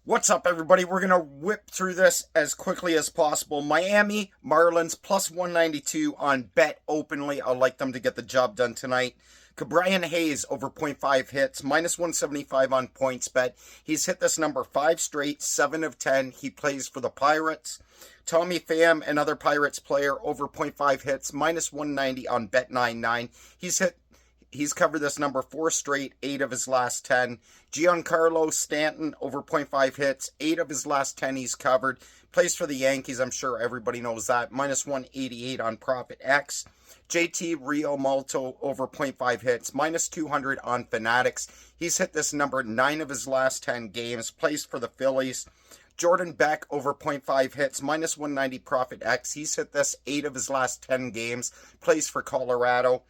What's up, everybody? We're going to whip through this as quickly as possible. Miami Marlins plus 192 on Bet Openly. I'd like them to get the job done tonight. Cabrian Hayes over .5 hits, minus 175 on points bet. He's hit this number 5 straight, 7 of 10. He plays for the Pirates. Tommy Pham, another Pirates player, over .5 hits, minus 190 on Bet99. He's covered this number 4 straight, 8 of his last 10. Giancarlo Stanton, over .5 hits, 8 of his last 10 he's covered. Plays for the Yankees, I'm sure everybody knows that. Minus 188 on Profit X. JT Realmuto, over .5 hits, minus 200 on Fanatics. He's hit this number 9 of his last 10 games. Plays for the Phillies. Jordan Beck, over .5 hits, minus 190 Profit X. He's hit this 8 of his last 10 games. Plays for Colorado.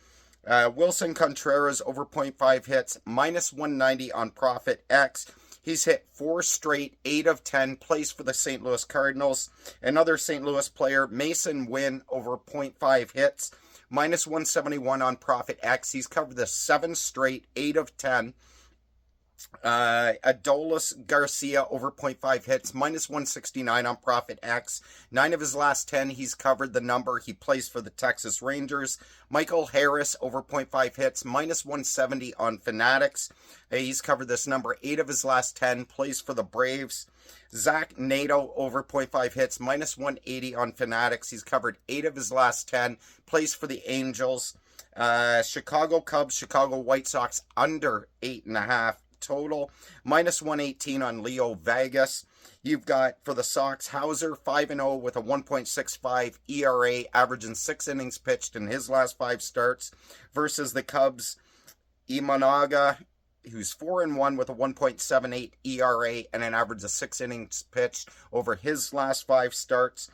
Wilson Contreras, over .5 hits, minus 190 on Profit X. He's hit 4 straight, 8 of 10, plays for the St. Louis Cardinals. Another St. Louis player, Mason Wynn, over .5 hits, minus 171 on Profit X. He's covered the 7 straight, 8 of 10. Adolis Garcia, over .5 hits, minus 169 on Profit X. 9 of his last 10, he's covered the number. He plays for the Texas Rangers. Michael Harris, over .5 hits, minus 170 on Fanatics. He's covered this number. 8 of his last 10, plays for the Braves. Zach Nato, over .5 hits, minus 180 on Fanatics. He's covered 8 of his last 10, plays for the Angels. Chicago Cubs, Chicago White Sox, under 8.5. total, minus 118 on Leo Vegas. You've got for the Sox, Hauser, 5-0 with a 1.65 ERA, averaging 6 innings pitched in his last 5 starts, versus the Cubs, Imanaga, who's 4-1 with a 1.78 ERA and an average of 6 innings pitched over his last 5 starts.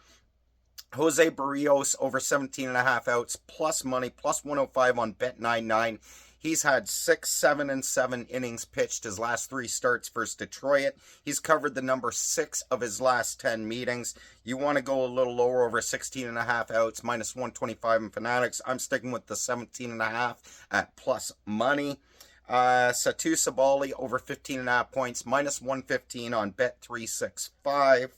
Jose Barrios, over 17.5 outs, plus money, plus 105 on Bet99. He's had 6, 7, and 7 innings pitched his last 3 starts versus Detroit. He's covered the number 6 of his last 10 meetings. You want to go a little lower, over 16.5 outs, minus 125 in Fanatics. I'm sticking with the 17.5 at plus money. Satu Sabali, over 15.5 points, minus 115 on Bet365.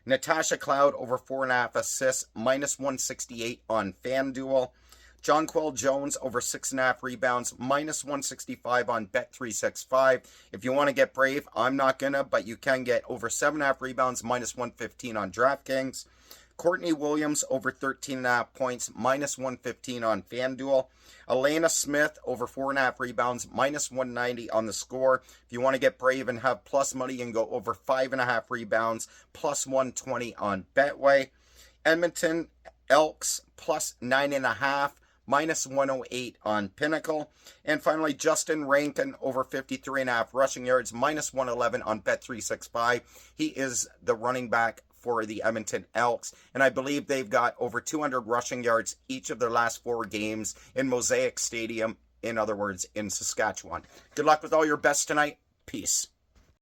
Natasha Cloud, over 4.5 assists, minus 168 on FanDuel. Jonquel Jones, over 6.5 rebounds, minus 165 on Bet365. If you want to get brave, I'm not going to, but you can get over 7.5 rebounds, minus 115 on DraftKings. Courtney Williams, over 13.5 points, minus 115 on FanDuel. Elena Smith, over 4.5 rebounds, minus 190 on the score. If you want to get brave and have plus money, you can go over 5.5 rebounds, plus 120 on Betway. Edmonton Elks, plus 9.5. minus 108 on Pinnacle. And finally, Justin Rankin, over 53.5 rushing yards, minus 111 on Bet365. He is the running back for the Edmonton Elks, and I believe they've got over 200 rushing yards each of their last 4 games in Mosaic Stadium, in other words, in Saskatchewan. Good luck with all your bets tonight. Peace.